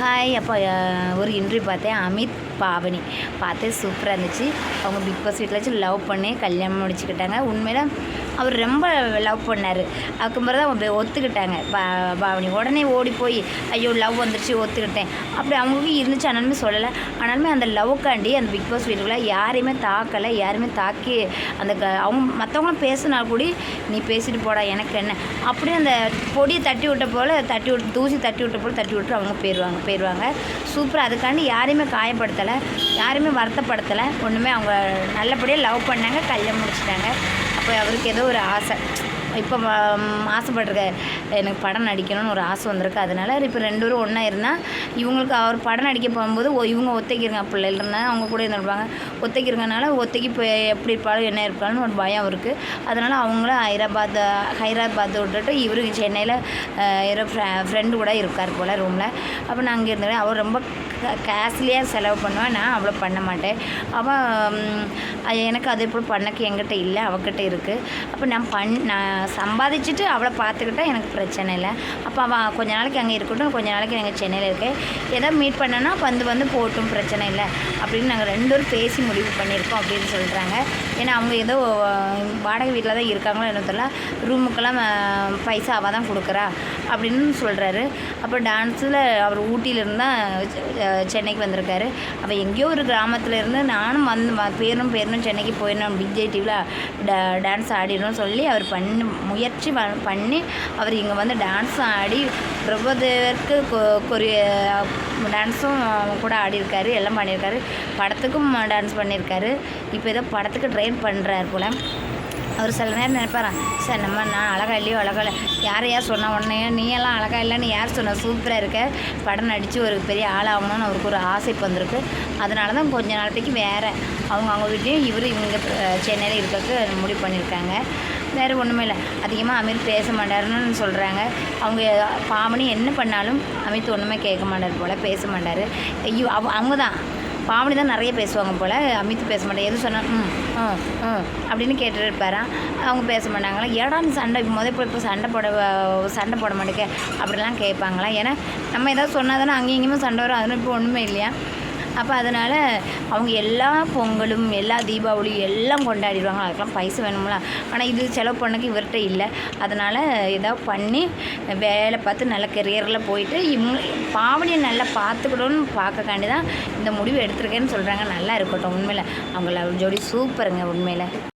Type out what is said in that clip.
Hi அப்போ ஒரு interview பார்த்தேன். அமித் பாவனி பார்த்தேன், சூப்பராக இருந்துச்சு. அவங்க பிக் பாஸ் வீட்டில் வச்சு லவ் பண்ணி கல்யாணம் முடிச்சுக்கிட்டாங்க. உண்மையில் அவர் ரொம்ப லவ் பண்ணார். அதுக்கப்புறம் தான் அவங்க ஒத்துக்கிட்டாங்க. பாவனி உடனே ஓடி போய் ஐயோ லவ் வந்துருச்சு ஒத்துக்கிட்டேன் அப்படி அவங்களுக்கும் இருந்துச்சு. ஆனாலுமே சொல்லலை. ஆனாலுமே அந்த லவ்வுக்காண்டி அந்த பிக் பாஸ் வீட்டுக்குள்ளே யாரையுமே தாக்கலை. யாருமே தாக்கி அந்த அவங்க மற்றவங்களும் பேசினா கூடி நீ பேசிட்டு போடா எனக்கு என்ன அப்படியே அந்த பொடியை தட்டி விட்ட போல் தட்டி விட்டு தூசி தட்டி விட்ட போல் தட்டி விட்டு அவங்க போயிடுவாங்க. சூப்பராக. அதுக்காண்டி யாரையுமே காயப்படுத்தலை, யாரையுமே வருத்தப்படுத்தலை. ஒன்றுமே அவங்க நல்லபடியாக லவ் பண்ணாங்க, கல்யாணம் முடிச்சிட்டாங்க. அப்போ அவருக்கு ஏதோ ஒரு ஆசை, இப்போ ஆசைப்பட்டிருக்க எனக்கு படம் நடிக்கணும்னு ஒரு ஆசை வந்திருக்கு. அதனால் இப்போ ரெண்டு பேரும் ஒன்றா இருந்தால் இவங்களுக்கு அவர் படம் நடிக்க போகும்போது இவங்க ஒத்தைக்கிருங்க பிள்ளைகள் இருந்தால் அவங்க கூட இருந்திருப்பாங்க. ஒத்தைக்கிறதுனால ஒத்தைக்கு இப்போ எப்படி இருப்பாலும் என்ன இருப்பாலும் ஒரு பயம் இருக்குது. அதனால் அவங்களும் ஹைதராபாத் விட்டுட்டு இவரு சென்னையில் ஃப்ரெண்டு கூட இருக்கார் போல் ரூமில். அப்போ நான் அங்கே இருந்தேன். அவர் ரொம்ப கேஷ்லியாக செலவு பண்ணுவேன், நான் அவ்வளோ பண்ண மாட்டேன். அவள் எனக்கு அதே போல் பண்ணக்கு என்கிட்ட இல்லை, அவகிட்ட இருக்குது. அப்போ நான் சம்பாதிச்சுட்டு அவளை பார்த்துக்கிட்டா எனக்கு பிரச்சனை இல்லை. அப்போ அவள் கொஞ்ச நாளைக்கு அங்கே இருக்கட்டும், கொஞ்ச நாளைக்கு நாங்கள் சென்னையில் இருக்கேன், எதாவது மீட் பண்ணோன்னா வந்து போட்டும் பிரச்சனை இல்லை அப்படின்னு நாங்கள் ரெண்டு பேரும் பேசி முடிவு பண்ணியிருக்கோம் அப்படின்னு சொல்கிறாங்க. ஏன்னா அவங்க ஏதோ வாடகை வீட்டில் தான் இருக்காங்களோ என்ன தெரியல, ரூமுக்கெல்லாம் பைசா அவள் தான் கொடுக்குறா அப்படின்னு சொல்கிறாரு. அப்போ டான்ஸில் அவர் ஊட்டியிலேருந்து தான் சென்னைக்கு வந்திருக்காரு. அவள் எங்கேயோ ஒரு கிராமத்தில் இருந்து நானும் பேரணும் சென்னைக்கு போயிடணும், விஜய் டிவியில் டான்ஸ் ஆடிடணும்னு சொல்லி அவர் முயற்சி பண்ணி அவர் இங்கே வந்து டான்ஸும் ஆடி பிரபுதேவருக்கு டான்ஸும் கூட ஆடியிருக்காரு, எல்லாம் பண்ணியிருக்காரு. படத்துக்கும் டான்ஸ் பண்ணியிருக்காரு. இப்போ ஏதோ படத்துக்கு ட்ரெயின் பண்ணுறாரு போல். அவர் சில நேரம் நினைப்பாரான், சார் நான் அழகா இல்லையோ அழகா இல்லை, யார் சொன்னால் உடனே நீ எல்லாம் அழகா இல்லைன்னு யார் சொன்னால் சூப்பராக இருக்க, படம் நடித்து ஒரு பெரிய ஆளாகணும்னு அவருக்கு ஒரு ஆசை இப்போ வந்திருக்கு. அதனால தான் கொஞ்ச நாளத்துக்கு வேறு அவங்க வீட்லேயும் இவங்க சென்னையில் இருக்கிறதுக்கு முடிவு பண்ணியிருக்காங்க. வேறு ஒன்றுமே இல்லை. அதிகமாக அமித் பேச மாட்டாருன்னு சொல்கிறாங்க. அவங்க பாவனி என்ன பண்ணாலும் அமித் ஒன்றுமே கேட்க மாட்டார் போல், பேச மாட்டார். ஐயோ அவங்க தான் பாவனி தான் நிறைய பேசுவாங்க போல், அமித் பேச மாட்டேன். எதுவும் சொன்னால் அப்படின்னு கேட்டுட்டு இருப்பாரான். அவங்க பேச மாட்டாங்களா, ஏடா நீ சண்டை இப்போ சண்டை போட மாட்டேங்க அப்படிலாம் கேட்பாங்களா. ஏன்னா நம்ம ஏதாவது சொன்னால் தானே அங்கேயும் இங்கேயுமே சண்டை வரும். அதனால் இப்போ ஒன்றுமே இல்லையா. அப்போ அதனால் அவங்க எல்லா பொங்கலும் எல்லா தீபாவளியும் எல்லாம் கொண்டாடிடுவாங்க. அதுக்கெல்லாம் பைசா வேணும்ல. ஆனால் இது செலவு பண்ணக்கு இவர்கிட்ட இல்லை. அதனால் ஏதாவது பண்ணி வேலை பார்த்து நல்ல கெரியரில் போயிட்டு பாவனியை நல்லா பார்த்துக்கணும்னு பார்க்கக்காண்டி தான் இந்த முடிவு எடுத்திருக்கேன்னு சொல்கிறாங்க. நல்லா இருக்கட்டும். உண்மையில் அவங்க லவ் ஜோடி சூப்பருங்க உண்மையில்.